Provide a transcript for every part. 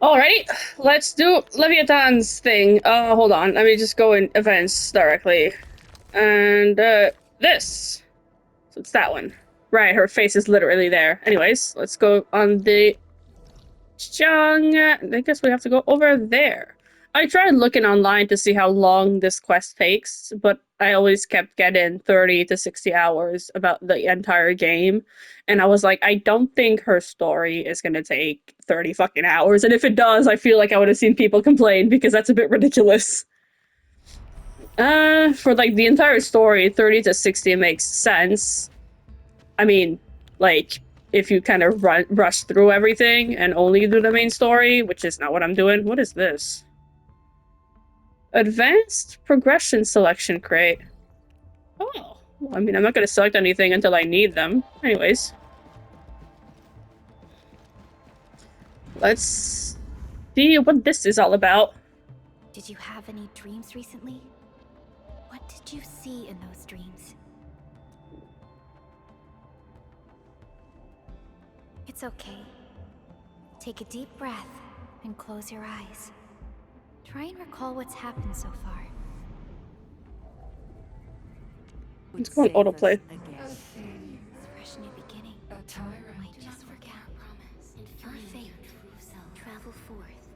Alrighty, let's do Leviathan's thing. Hold on. Let me just go in events directly. And, this. So it's that one. Right, her face is literally there. Anyways, let's go on the Chung. I guess we have to go over there. I tried looking online to see how long this quest takes, but I always kept getting 30 to 60 hours about the entire game. And I was like, I don't think her story is gonna take 30 fucking hours. And if it does, I feel like I would have seen people complain because that's a bit ridiculous. For like the entire story, 30 to 60 makes sense. I mean, like, if you kind of rush through everything and only do the main story, which is not what I'm doing. What is this? Advanced progression selection crate. Oh, well, I mean, I'm not going to select anything until I need them. Anyways. Let's see what this is all about. Did you have any dreams recently? What did you see in those dreams? It's okay. Take a deep breath and close your eyes. Try and recall what's happened so far. Let's go on autoplay. Fresh new beginning. Might just forget. Promise. And your faith. Travel forth,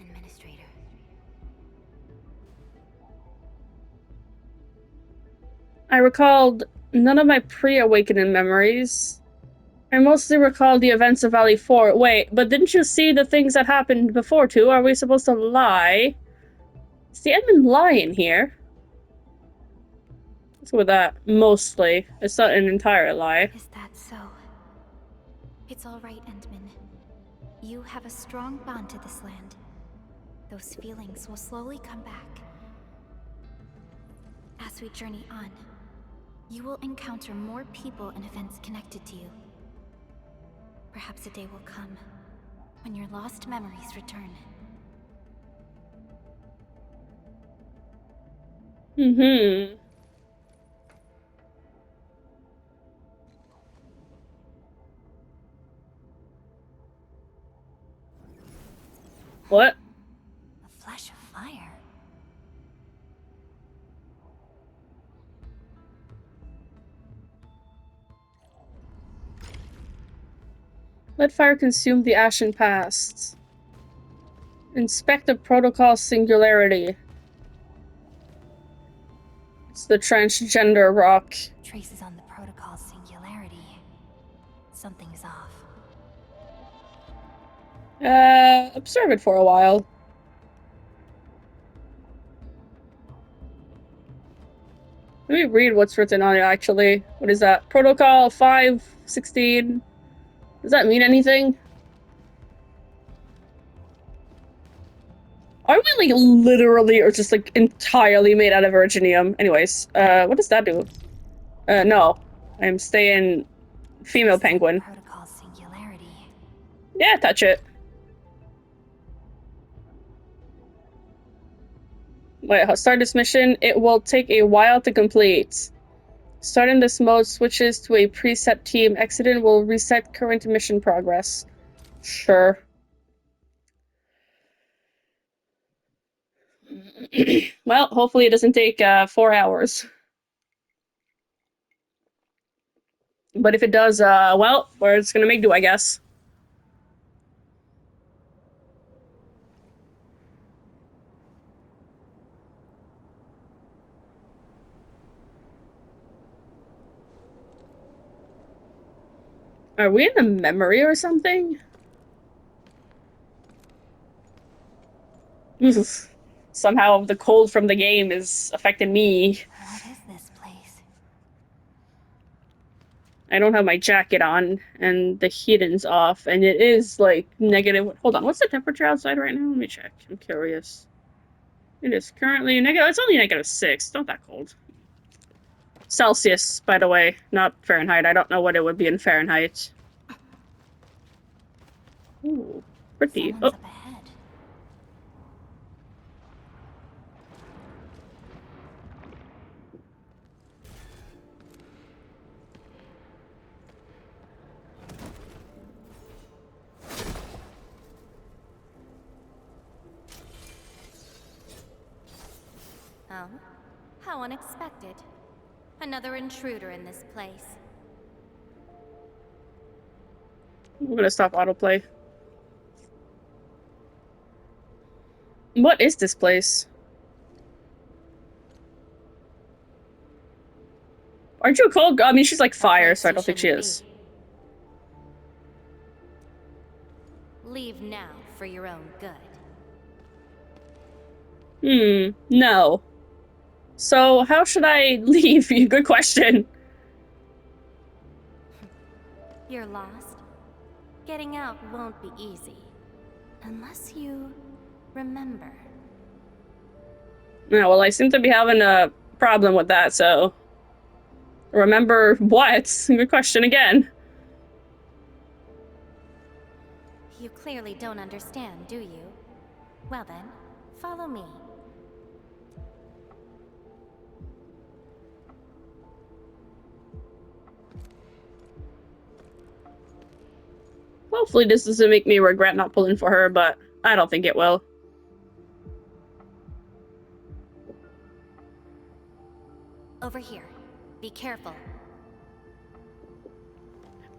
Administrator. I recalled none of my pre-awakening memories. I mostly recall the events of Valley 4. Wait, but didn't you see the things that happened before too? Are we supposed to lie? Is the admin lying here? Let's go with that. Mostly. It's not an entire lie. Is that so? It's all right, Endman. You have a strong bond to this land. Those feelings will slowly come back. As we journey on, you will encounter more people and events connected to you. Perhaps a day will come when your lost memories return. Mm-hmm. What? A flash of fire. Let fire consume the ashen past. Inspect the protocol singularity. It's the transgender rock. Traces on the protocol singularity. Something's off. Observe it for a while. Let me read what's written on it, actually. What is that? Protocol 516. Does that mean anything? Are we, like, literally or just, like, entirely made out of virginium? Anyways, what does that do? No. I'm staying female penguin. Protocol singularity. Yeah, touch it. Wait, I'll start this mission. It will take a while to complete. Starting this mode switches to a preset team. Exiting will reset current mission progress. Sure. Well, hopefully it doesn't take 4 hours. But if it does, well, we're just gonna make do, I guess. Are we in the memory or something? Somehow the cold from the game is affecting me. What is this place? I don't have my jacket on, and the heating's off, and it is, like, negative. Hold on, what's the temperature outside right now? Let me check. I'm curious. It is currently negative. It's only -6. Not that cold. Celsius, by the way, not Fahrenheit. I don't know what it would be in Fahrenheit. Ooh, pretty. Someone's Oh. up ahead. How unexpected. Another intruder in this place. I'm gonna stop autoplay. What is this place? Aren't you a cold? I mean, she's like fire, so I don't think she is. Leave now for your own good. No. So, how should I leave? Good question. You're lost? Getting out won't be easy. Unless you remember. Yeah, well, I seem to be having a problem with that, so... Remember what? Good question again. You clearly don't understand, do you? Well then, follow me. Hopefully this doesn't make me regret not pulling for her, but I don't think it will. Over here. Be careful.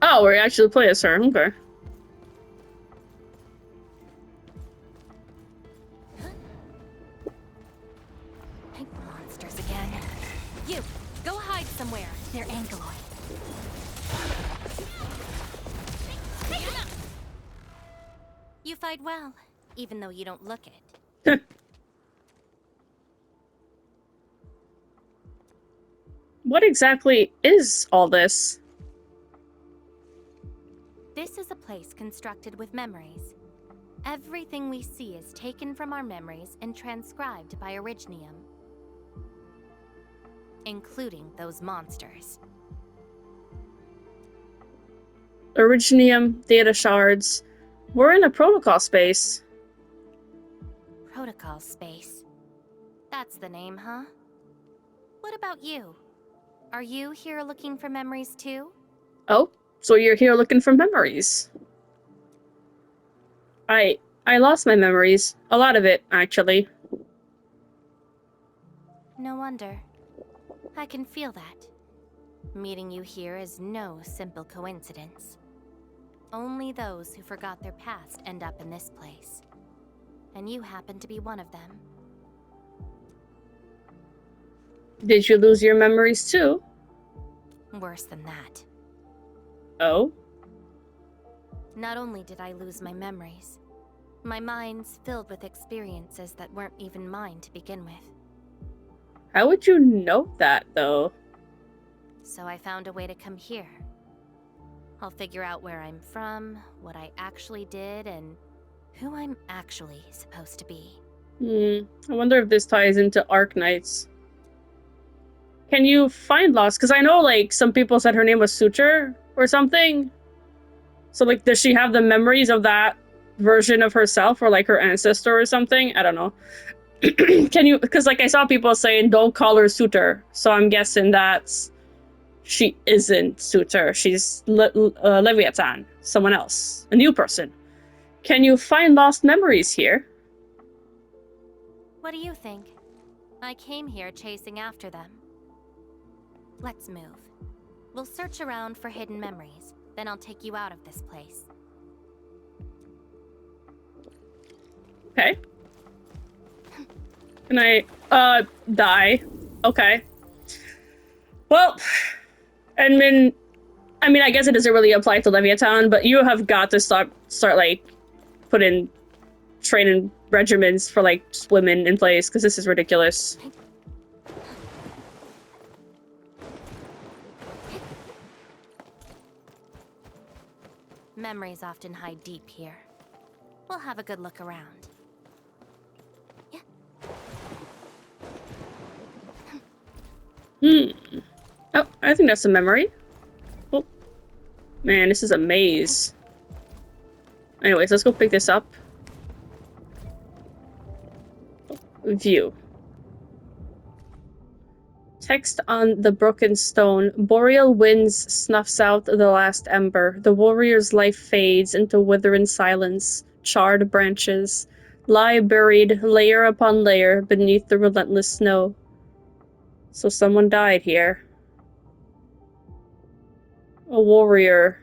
Oh, we actually play as her. Okay. Monsters again. You, go hide somewhere. They're ankyloid. You fight well, even though you don't look it. What exactly is all this? This is a place constructed with memories. Everything we see is taken from our memories and transcribed by Arknights. Including those monsters. Arknights, data shards. We're in a protocol space. Protocol space. That's the name, huh? What about you? Are you here looking for memories too? Oh, so you're here looking for memories. I lost my memories. A lot of it, actually. No wonder. I can feel that. Meeting you here is no simple coincidence. Only those who forgot their past end up in this place. And you happen to be one of them. Did you lose your memories too? Worse than that. Oh? Not only did I lose my memories, my mind's filled with experiences that weren't even mine to begin with. How would you know that, though? So I found a way to come here. I'll figure out where I'm from, what I actually did, and who I'm actually supposed to be. I wonder if this ties into Arknights. Can you find Lost? Because I know, like, some people said her name was Suture or something. So, like, does she have the memories of that version of herself or, like, her ancestor or something? I don't know. Can you... Because, like, I saw people saying don't call her Suture. So I'm guessing that's... She isn't Suture. She's Laevatain. Someone else. A new person. Can you find lost memories here? What do you think? I came here chasing after them. Let's move. We'll search around for hidden memories, then I'll take you out of this place. Okay. Can I, die? Okay. Well, I mean, I guess it doesn't really apply to Laevatain, but you have got to start like, putting training regimens for, like, women in place, because this is ridiculous. Memories often hide deep here. We'll have a good look around. Oh, I think that's a memory. Oh. Man, this is a maze. Anyways, let's go pick this up. View. Text on the broken stone. Boreal winds snuffs out the last ember. The warrior's life fades into withering silence. Charred branches lie buried layer upon layer beneath the relentless snow. So someone died here. A warrior.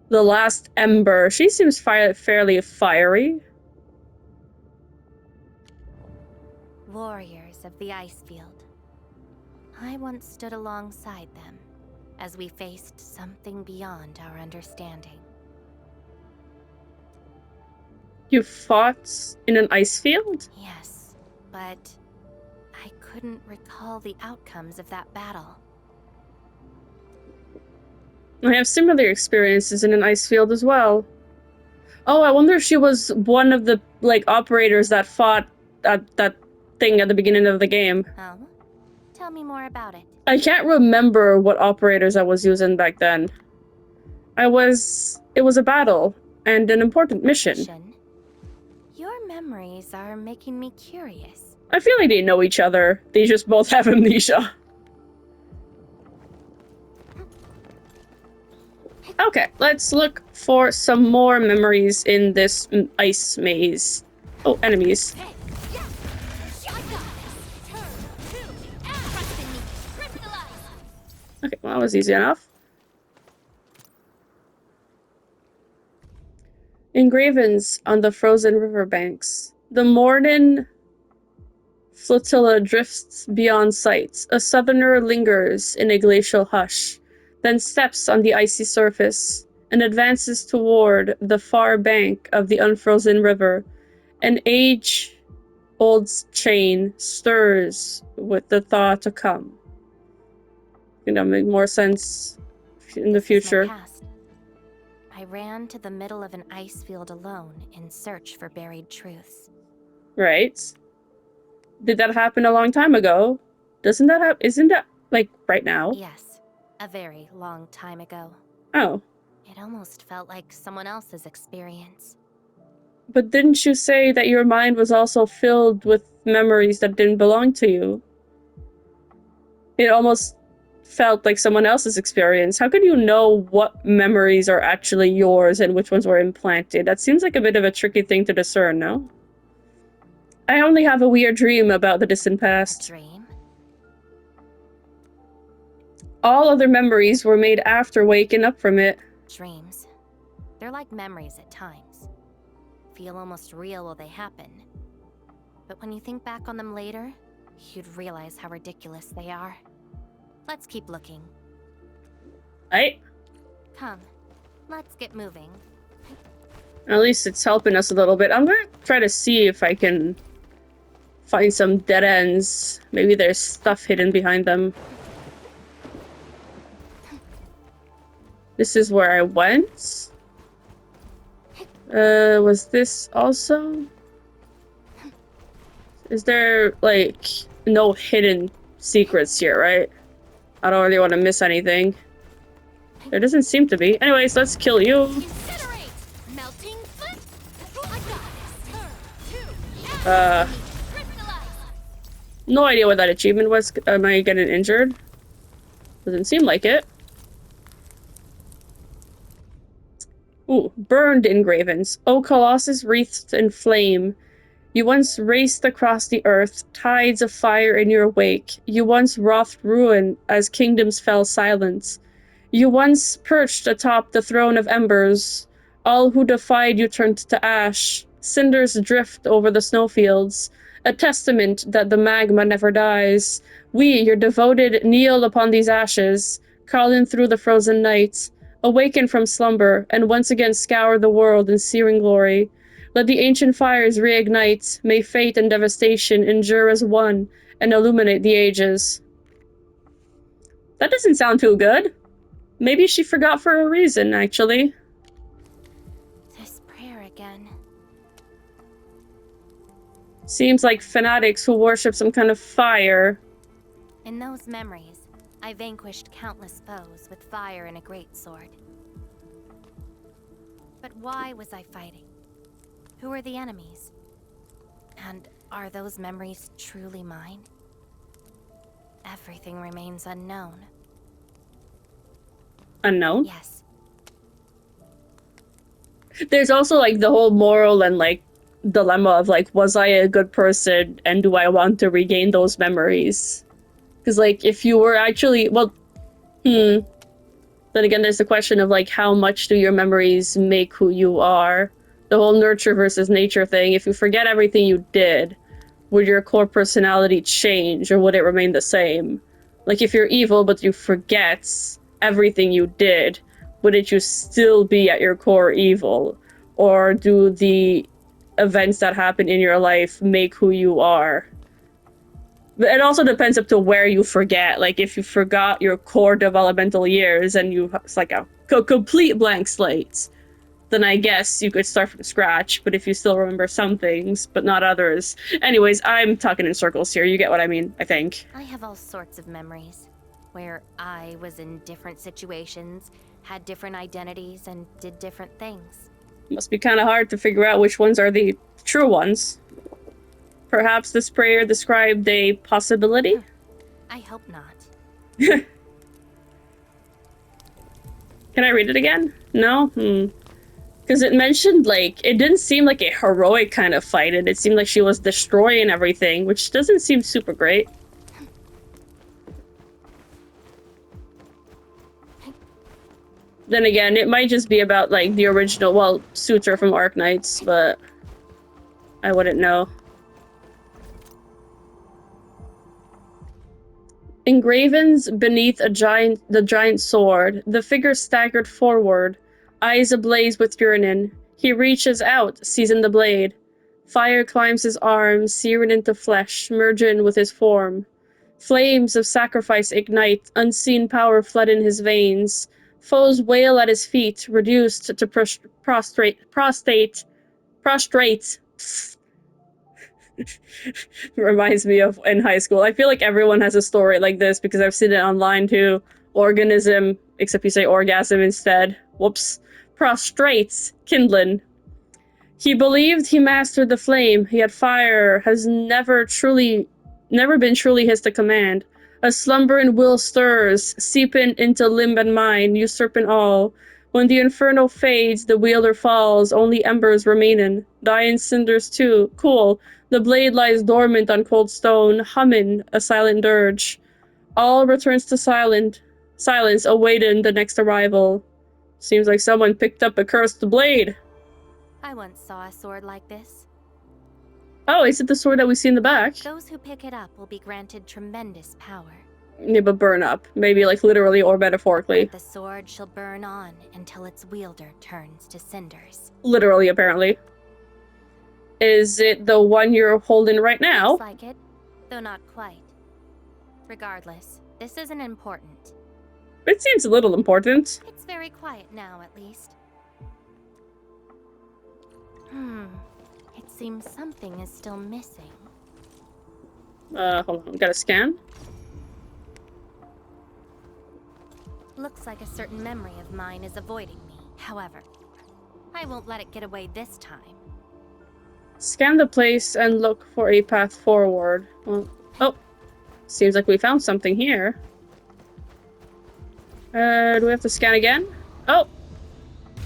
The last ember. She seems fairly fiery. Warriors of the Icefield. I once stood alongside them as we faced something beyond our understanding. You fought in an ice field? Yes, but I couldn't recall the outcomes of that battle. I have similar experiences in an ice field as well. Oh, I wonder if she was one of the, like, operators that fought that thing at the beginning of the game. Oh? Tell me more about it. I can't remember what operators I was using back then. It was a battle and an important mission. Your memories are making me curious. I feel like they know each other. They just both have amnesia. Okay, let's look for some more memories in this ice maze. Oh, enemies. Okay, well, that was easy enough. Engravings on the frozen riverbanks. The morning flotilla drifts beyond sight. A southerner lingers in a glacial hush, then steps on the icy surface and advances toward the far bank of the unfrozen river. An age-old chain stirs with the thought to come. It'll make more sense in the future. I ran to the middle of an ice field alone in search for buried truths. Right. Did that happen a long time ago? Doesn't that happen? Isn't that, like, right now? Yes, a very long time ago. Oh. It almost felt like someone else's experience. But didn't you say that your mind was also filled with memories that didn't belong to you? It almost felt like someone else's experience. How could you know what memories are actually yours and which ones were implanted? That seems like a bit of a tricky thing to discern, no? I only have a weird dream about the distant past. Dream? All other memories were made after waking up from it. Dreams. They're like memories at times. Feel almost real while they happen. But when you think back on them later, you'd realize how ridiculous they are. Let's keep looking. Come, let's get moving. At least it's helping us a little bit. I'm gonna try to see if I can find some dead ends. Maybe there's stuff hidden behind them. This is where I went. Was this also? Is there, like, no hidden secrets here, right? I don't really want to miss anything. There doesn't seem to be. Anyways, let's kill you. No idea what that achievement was. Am I getting injured? Doesn't seem like it. Ooh, burned engravings. O Colossus wreathed in flame. You once raced across the earth, tides of fire in your wake. You once wrought ruin as kingdoms fell silent. You once perched atop the throne of embers. All who defied you turned to ash. Cinders drift over the snowfields, a testament that the magma never dies. We, your devoted, kneel upon these ashes, calling through the frozen night. Awaken from slumber, and once again scour the world in searing glory. Let the ancient fires reignite. May fate and devastation endure as one and illuminate the ages. That doesn't sound too good. Maybe she forgot for a reason, actually. This prayer again. Seems like fanatics who worship some kind of fire. In those memories, I vanquished countless foes with fire and a greatsword. But why was I fighting? Who are the enemies? And are those memories truly mine? Everything remains unknown. Unknown? Yes. There's also, like, the whole moral and, like, dilemma of like, was I a good person and do I want to regain those memories? Because like, if you were actually, well, then again, there's the question of like, how much do your memories make who you are? The whole nurture versus nature thing. If you forget everything you did, would your core personality change or would it remain the same? Like, if you're evil but you forget everything you did, wouldn't you still be at your core evil? Or do the events that happen in your life make who you are? But it also depends up to where you forget. Like, if you forgot your core developmental years and it's like a complete blank slate, then I guess you could start from scratch. But if you still remember some things, but not others. Anyways, I'm talking in circles here. You get what I mean, I think. I have all sorts of memories where I was in different situations, had different identities, and did different things. Must be kind of hard to figure out which ones are the true ones. Perhaps this prayer described a possibility? I hope not. Can I read it again? No? Because it mentioned, like, it didn't seem like a heroic kind of fight, and it seemed like she was destroying everything, which doesn't seem super great. Then again, it might just be about, like, the original, well, suits are from Arknights, but I wouldn't know. Engravens beneath the giant sword, the figure staggered forward, eyes ablaze with yearning. He reaches out, seizing the blade. Fire climbs his arm, searing into flesh, merging with his form. Flames of sacrifice ignite, unseen power flood in his veins. Foes wail at his feet, reduced to prostrate. Reminds me of in high school. I feel like everyone has a story like this because I've seen it online too. Organism, except you say orgasm instead. Whoops. Prostrates, kindling. He believed he mastered the flame, yet fire has never been truly his to command. A slumbering will stirs, seeping into limb and mind, usurping all. When the inferno fades, the wielder falls, only embers remaining. Dying cinders too, cool. The blade lies dormant on cold stone, humming a silent dirge. All returns to silence, awaiting the next arrival. Seems like someone picked up a cursed blade. I once saw a sword like this. Oh, is it the sword that we see in the back? Those who pick it up will be granted tremendous power. Yeah, but burn up. Maybe like literally or metaphorically. But the sword shall burn on until its wielder turns to cinders. Literally, apparently. Is it the one you're holding right now? Looks like it, though not quite. Regardless, this isn't important. It seems a little important. It's very quiet now, at least. It seems something is still missing. Hold on. Gotta scan. Looks like a certain memory of mine is avoiding me. However, I won't let it get away this time. Scan the place and look for a path forward. Well, oh. Seems like we found something here. Do we have to scan again? Oh.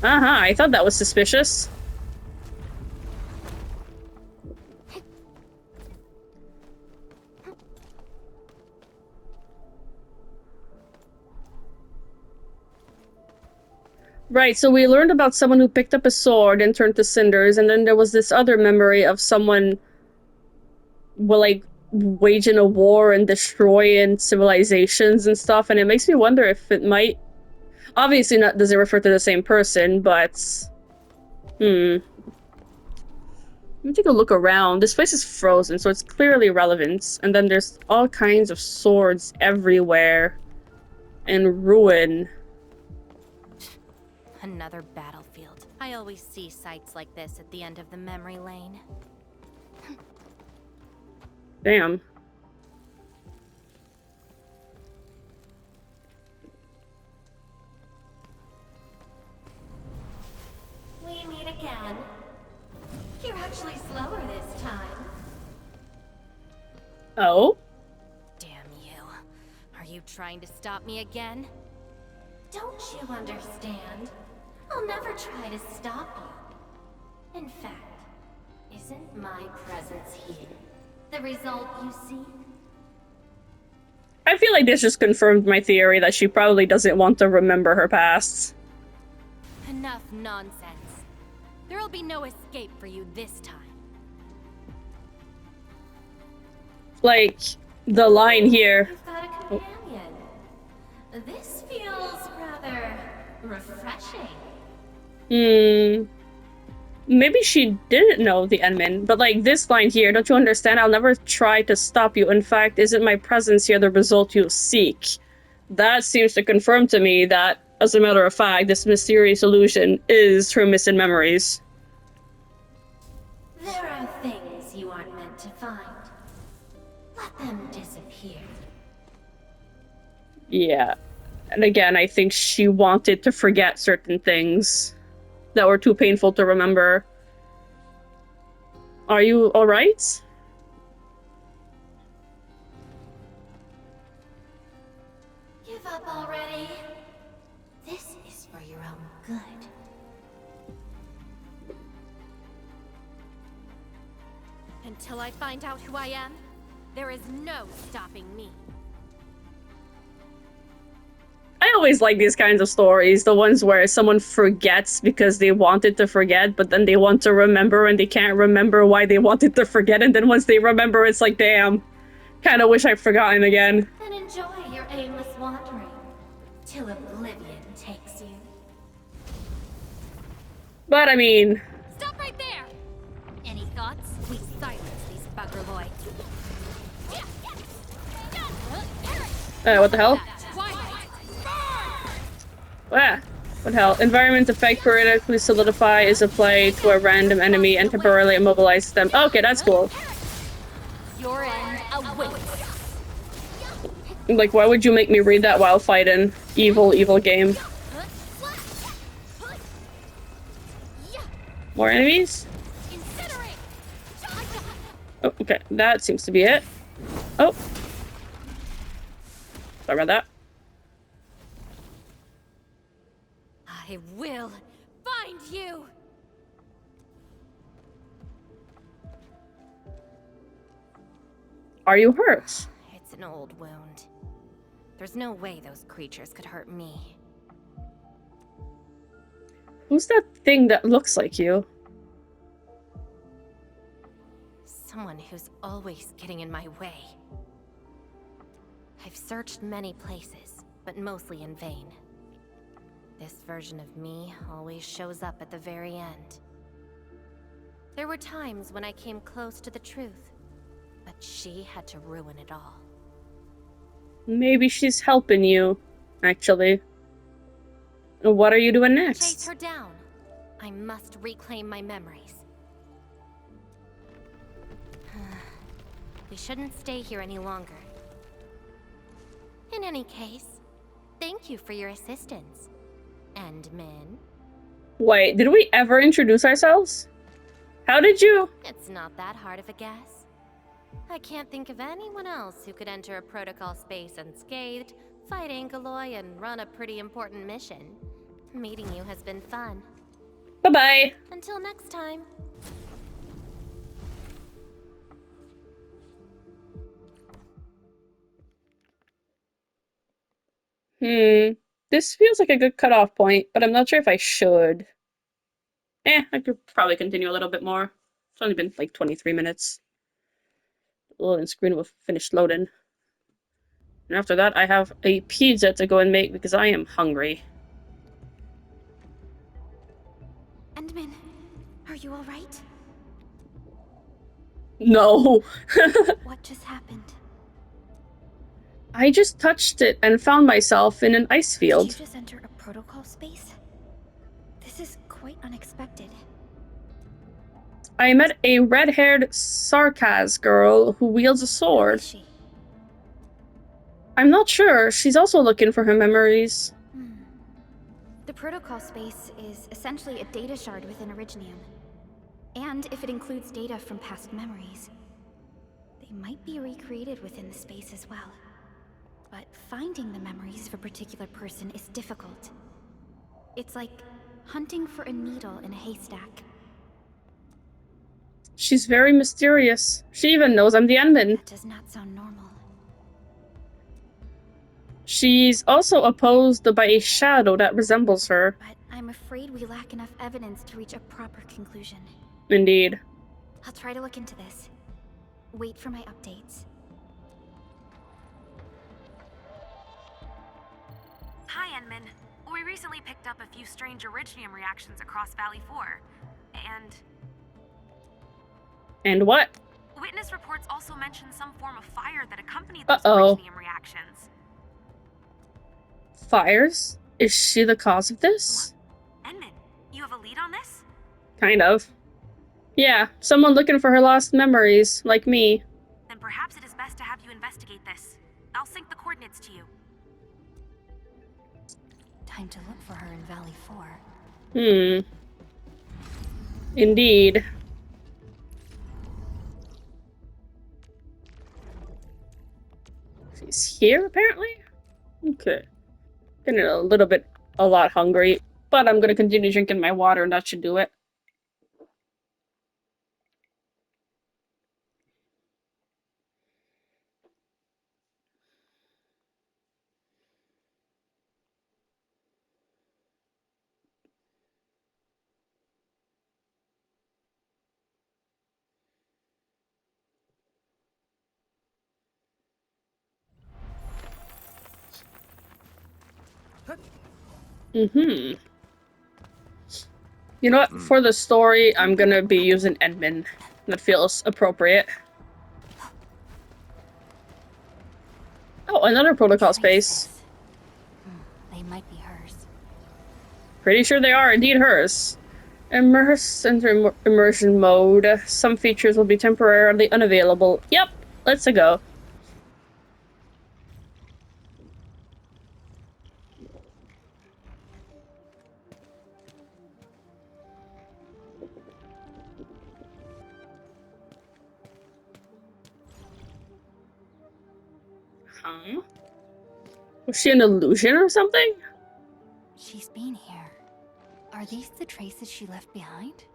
I thought that was suspicious. Right, so we learned about someone who picked up a sword and turned to cinders, and then there was this other memory of someone, well, like, waging a war and destroying civilizations and stuff, and it makes me wonder if it might... Obviously not doesn't refer to the same person, but... Let me take a look around. This place is frozen, so it's clearly relevant, and then there's all kinds of swords everywhere. And ruin. Another battlefield. I always see sights like this at the end of the memory lane. Damn. We meet again. You're actually slower this time. Oh? Damn you. Are you trying to stop me again? Don't you understand? I'll never try to stop you. In fact, isn't my presence here the result you seek? I feel like this just confirmed my theory that she probably doesn't want to remember her past. Enough nonsense. There'll be no escape for you this time. Like, the line here. You've got a companion. This feels rather refreshing. Maybe she didn't know the Enmin, but like this line here, don't you understand? I'll never try to stop you. In fact, isn't my presence here the result you seek? That seems to confirm to me that, as a matter of fact, this mysterious illusion is her missing memories. There are things you aren't meant to find. Let them disappear. Yeah. And again, I think she wanted to forget certain things that were too painful to remember. Are you alright? Give up already. This is for your own good. Until I find out who I am, there is no stopping me. I always like these kinds of stories, the ones where someone forgets because they wanted to forget, but then they want to remember and they can't remember why they wanted to forget, and then once they remember, it's like, damn, kind of wish I'd forgotten again. Then enjoy your aimless wandering, till oblivion takes you. But I mean... Stop right there! Any thoughts? We silence these buggerloids. What the hell? Ah, what the hell? Environment effect periodically solidify is applied to a random enemy and temporarily immobilize them. Okay, that's cool. Your end awaits. Like, why would you make me read that while fighting? Evil, evil game. More enemies? Oh, okay. That seems to be it. Oh. Sorry about that. I will find you! Are you hurt? It's an old wound. There's no way those creatures could hurt me. Who's that thing that looks like you? Someone who's always getting in my way. I've searched many places, but mostly in vain. This version of me always shows up at the very end. There were times when I came close to the truth, but she had to ruin it all. Maybe she's helping you, actually. What are you doing next? Chase her down. I must reclaim my memories. We shouldn't stay here any longer. In any case, thank you for your assistance. Endmin. Wait, did we ever introduce ourselves? How did you? It's not that hard of a guess. I can't think of anyone else who could enter a protocol space unscathed, fight Angeloy, and run a pretty important mission. Meeting you has been fun. Bye-bye. Until next time. This feels like a good cutoff point, but I'm not sure if I should. I could probably continue a little bit more. It's only been like 23 minutes. The loading screen will finish loading. And after that, I have a pizza to go and make because I am hungry. Endmin, are you alright? No. What just happened? I just touched it and found myself in an ice field. Did you just enter a protocol space? This is quite unexpected. I met a red-haired Sarkaz girl who wields a Who sword. is she? I'm not sure. She's also looking for her memories. The protocol space is essentially a data shard within Originium. And if it includes data from past memories, they might be recreated within the space as well. But finding the memories of a particular person is difficult. It's like hunting for a needle in a haystack. She's very mysterious. She even knows I'm the Endman. That does not sound normal. She's also opposed by a shadow that resembles her. But I'm afraid we lack enough evidence to reach a proper conclusion. Indeed. I'll try to look into this. Wait for my updates. Hi, Enman. We recently picked up a few strange originium reactions across Valley 4. And what? Witness reports also mention some form of fire that accompanied those Uh-oh. originium reactions. Fires? Is she the cause of this? Enman, you have a lead on this? Kind of. Yeah, someone looking for her lost memories, like me. Then perhaps it is best to have you investigate this. I'll sync the coordinates to you. Time to look for her in Valley 4. Indeed. She's here, apparently? Okay. Getting a lot hungry, but I'm gonna continue drinking my water and that should do it. You know what? For the story, I'm gonna be using Edmund. That feels appropriate. Oh, another protocol space. They might be hers. Pretty sure they are indeed hers. Enter immersion mode. Some features will be temporarily unavailable. Yep, let's go. Huh? Was she an illusion or something? She's been here. Are these the traces she left behind?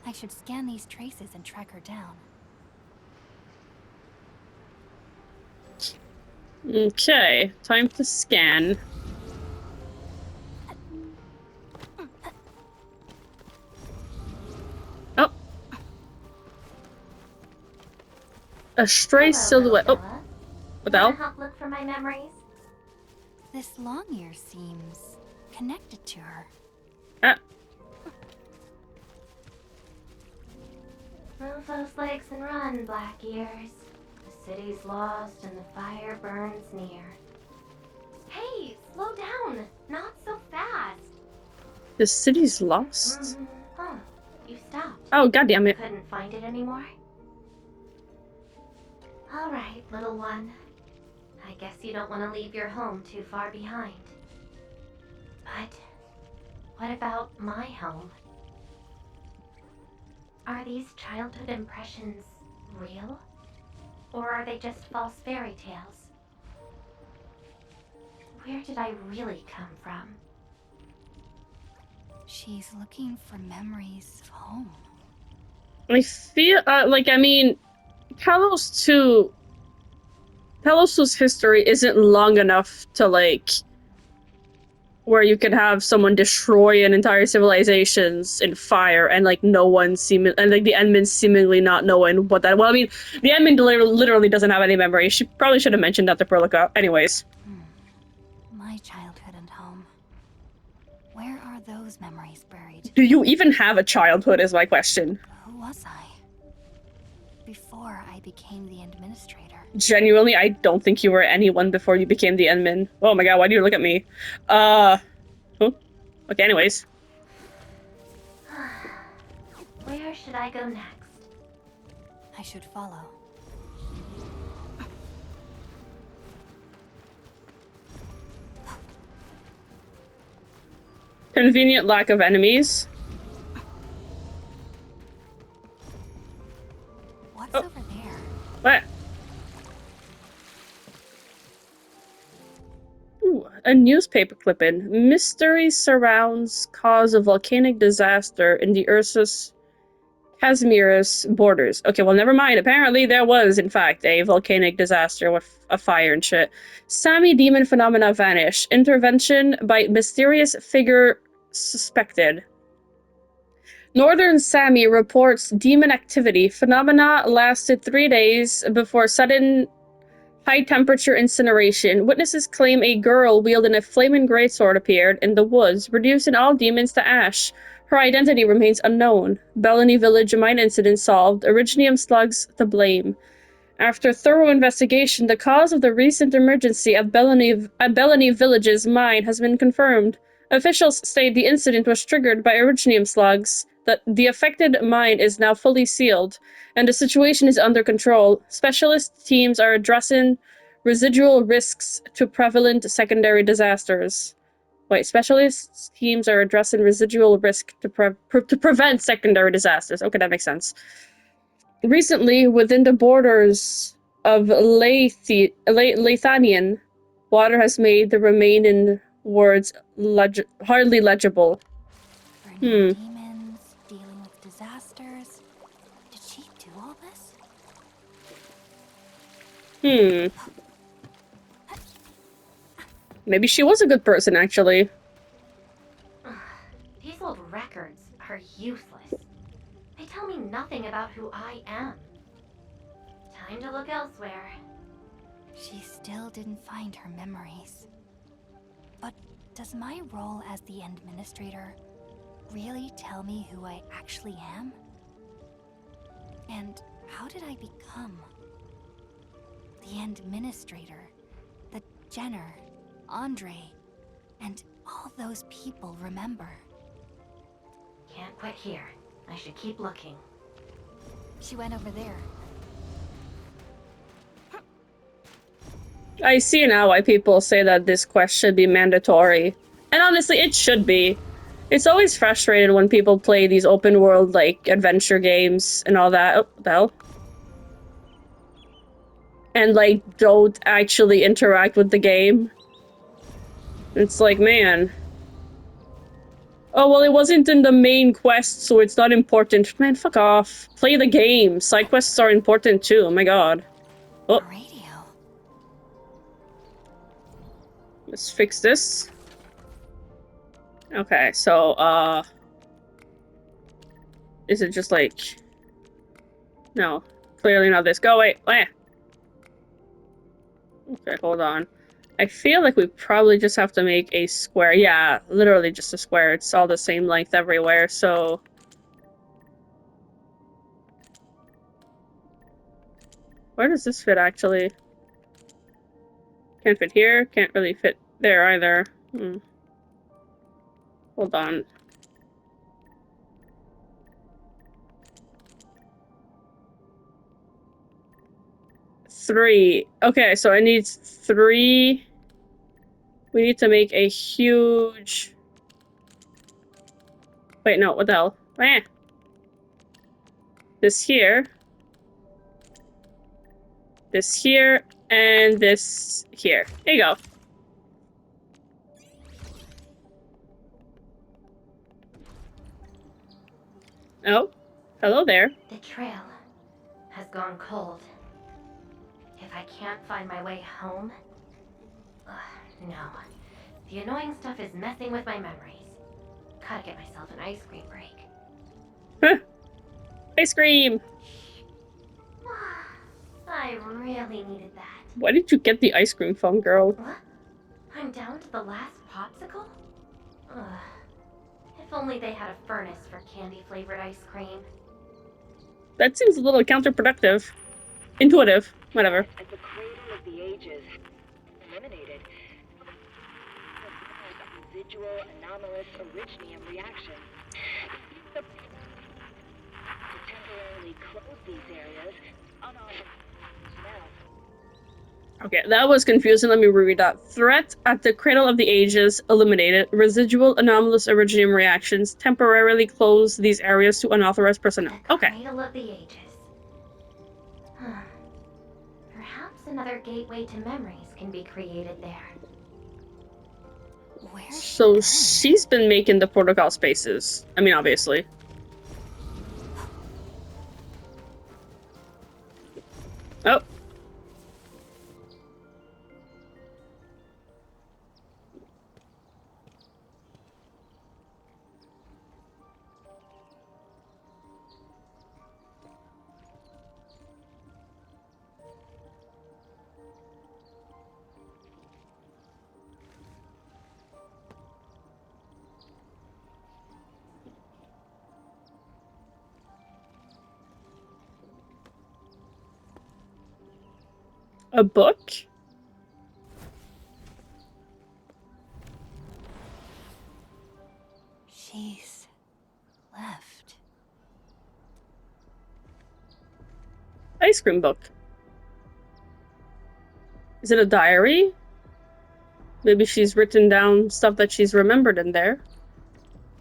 I should scan these traces and track her down. Okay, time to scan. Oh. A stray silhouette. Oh. What the hell? Help look for my memories? This long ear seems connected to her. Ah. Move those legs and run, Black Ears. The city's lost and the fire burns near. Hey, slow down! Not so fast! The city's lost? Oh, you stopped. Oh, goddammit. Couldn't find it anymore? Alright, little one. I guess you don't want to leave your home too far behind. But what about my home? Are these childhood impressions real? Or are they just false fairy tales? Where did I really come from? She's looking for memories of home. I feel, Talos' history isn't long enough to, where you could have someone destroy an entire civilizations in fire and, no one the Endman seemingly not knowing what that... Well, I mean, the Endman literally doesn't have any memory. She probably should have mentioned that to Perlica. Anyways. My childhood and home. Where are those memories buried? Do you even have a childhood is my question. Who was I? Before I became the administrator. Genuinely, I don't think you were anyone before you became the Endman. Oh my god, why do you look at me? Oh. Okay, anyways. Where should I go next? I should follow. Convenient lack of enemies. What's over there? What? a newspaper clipping. Mystery surrounds cause of volcanic disaster in the Ursus Casimir's borders. Okay, well, never mind. Apparently, there was, in fact, a volcanic disaster with a fire and shit. Sami demon phenomena vanish. Intervention by mysterious figure suspected. Northern Sami reports demon activity. Phenomena lasted 3 days before sudden high-temperature incineration. Witnesses claim a girl wielding a flaming greatsword appeared in the woods, reducing all demons to ash. Her identity remains unknown. Bellany Village mine incident solved. Originium slugs to blame. After thorough investigation, the cause of the recent emergency at Bellany Village's mine has been confirmed. Officials state the incident was triggered by originium slugs. That the affected mine is now fully sealed, and the situation is under control. Specialist teams are addressing residual risks to prevalent secondary disasters. Wait, specialist teams are addressing residual risk to prevent secondary disasters. Okay, that makes sense. Recently, within the borders of Laethanian, water has made the remaining words hardly legible. Burning demons, dealing with disasters. Did she do all this? Maybe she was a good person, actually. These old records are useless. They tell me nothing about who I am. Time to look elsewhere. She still didn't find her memories. But does my role as the administrator really tell me who I actually am? And how did I become the administrator, the Jenner, Andre, and all those people remember? Can't quit here. I should keep looking. She went over there. I see now why people say that this quest should be mandatory. And honestly, it should be. It's always frustrating when people play these open world, like, adventure games and all that. Oh, what the hell? And, like, don't actually interact with the game. It's like, man. Oh, well, it wasn't in the main quest, so it's not important. Man, fuck off. Play the game. Side quests are important too, oh my god. Oh. Radio. Let's fix this. Okay, so, is it just like... No, clearly not this. Go away. Okay, hold on. I feel like we probably just have to make a square. Yeah, literally just a square. It's all the same length everywhere, so... Where does this fit, actually? Can't fit here. Can't really fit there, either. Hold on. Three. Okay, so I need 3... We need to make a huge... Wait, no, what the hell? Eh. This here. This here. And this here. There you go. Oh. Hello there. The trail has gone cold. If I can't find my way home... no. The annoying stuff is messing with my memories. Gotta get myself an ice cream break. Huh. Ice cream! I really needed that. Why did you get the ice cream from, girl? What? I'm down to the last popsicle? Ugh. If only they had a furnace for candy-flavored ice cream. That seems a little counterproductive. Intuitive. Whatever. At the cradle of the ages, eliminated. Residual anomalous originium reaction. To temporarily close these areas, Okay, that was confusing. Let me reread that. Threat at the cradle of the ages eliminated. Residual anomalous originium reactions temporarily close these areas to unauthorized personnel. Okay. Cradle of the ages. Perhaps another gateway to memories can be created there. So she's been making the protocol spaces. I mean, obviously. Oh. A book? She's left. Ice cream book. Is it a diary? Maybe she's written down stuff that she's remembered in there.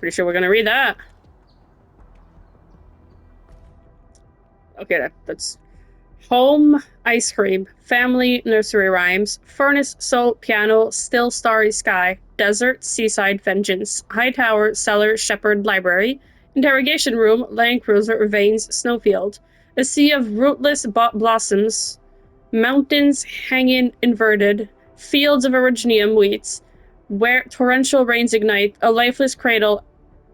Pretty sure we're gonna read that. Okay, that's home, ice cream, family, nursery rhymes, furnace, soul, piano, still starry sky, desert, seaside, vengeance, high tower, cellar, shepherd, library, interrogation room, land cruiser, veins, snowfield, a sea of rootless blossoms, mountains hanging inverted, fields of originium wheats, where torrential rains ignite, a lifeless cradle,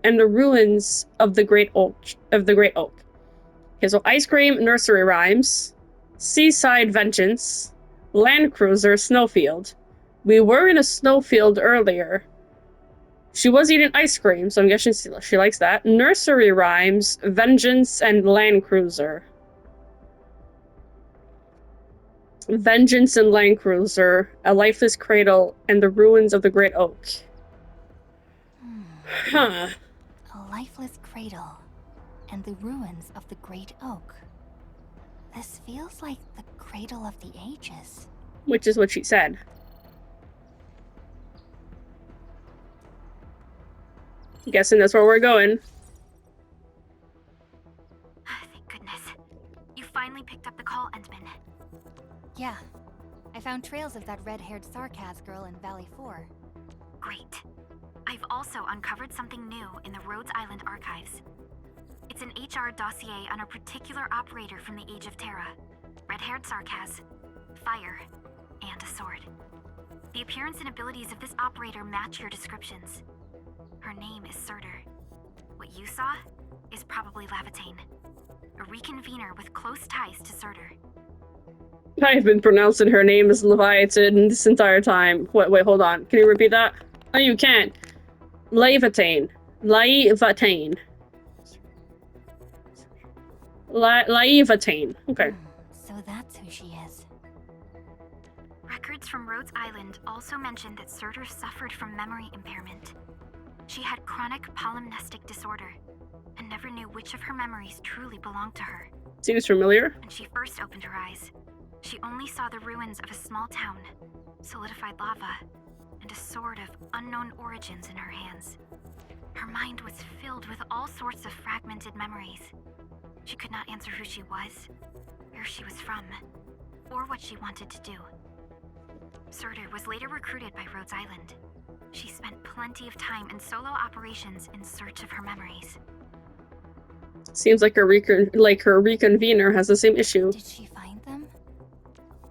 and the ruins of the great oak. Okay, so ice cream, nursery rhymes, seaside vengeance, land cruiser, snowfield. We were in a snowfield earlier. She was eating ice cream, so I'm guessing she likes that. Nursery rhymes, vengeance, and land cruiser. Vengeance and land cruiser, a lifeless cradle, and the ruins of the great oak. Huh. A lifeless cradle and the ruins of the great oak. This feels like the cradle of the ages. Which is what she said. I'm guessing that's where we're going. Thank goodness. You finally picked up the call, Endman. Yeah, I found trails of that red-haired Sarkaz girl in Valley 4. Great. I've also uncovered something new in the Rhodes Island archives. It's an HR dossier on a particular operator from the Age of Terra. Red-haired Sarkaz, fire, and a sword. The appearance and abilities of this operator match your descriptions. Her name is Surtur. What you saw is probably Laevatain, a reconvener with close ties to Surtur. I've been pronouncing her name as Laevatain this entire time. Wait, hold on. Can you repeat that? Oh, you can't. Laevatain. Laevatain. Laevatain. Okay. So that's who she is. Records from Rhodes Island also mention that Surtur suffered from memory impairment. She had chronic polymnestic disorder and never knew which of her memories truly belonged to her. Seems familiar. When she first opened her eyes, she only saw the ruins of a small town, solidified lava, and a sword of unknown origins in her hands. Her mind was filled with all sorts of fragmented memories. She could not answer who she was, where she was from, or what she wanted to do. Surtur was later recruited by Rhodes Island. She spent plenty of time in solo operations in search of her memories. Seems like her reconvener has the same issue. Did she find them?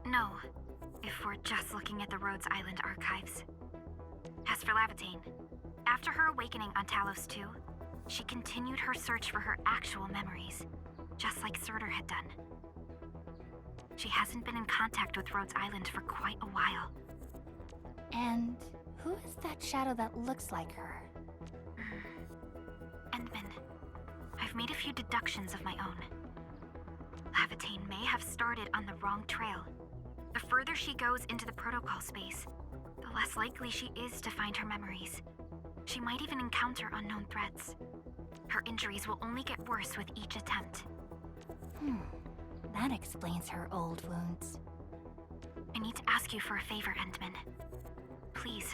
No, if we're just looking at the Rhodes Island archives. As for Laevatain, after her awakening on Talos 2, she continued her search for her actual memories, just like Surtur had done. She hasn't been in contact with Rhodes Island for quite a while. And who is that shadow that looks like her? Endman, I've made a few deductions of my own. Laevatain may have started on the wrong trail. The further she goes into the protocol space, the less likely she is to find her memories. She might even encounter unknown threats. Her injuries will only get worse with each attempt. That explains her old wounds. I need to ask you for a favor, Endman. Please,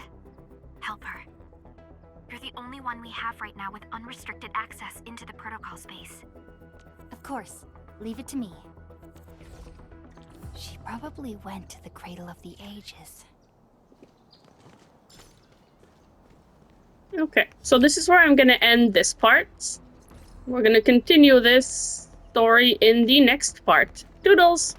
help her. You're the only one we have right now with unrestricted access into the protocol space. Of course, leave it to me. She probably went to the Cradle of the Ages. Okay, so this is where I'm gonna end this part. We're gonna continue this story in the next part. Doodles!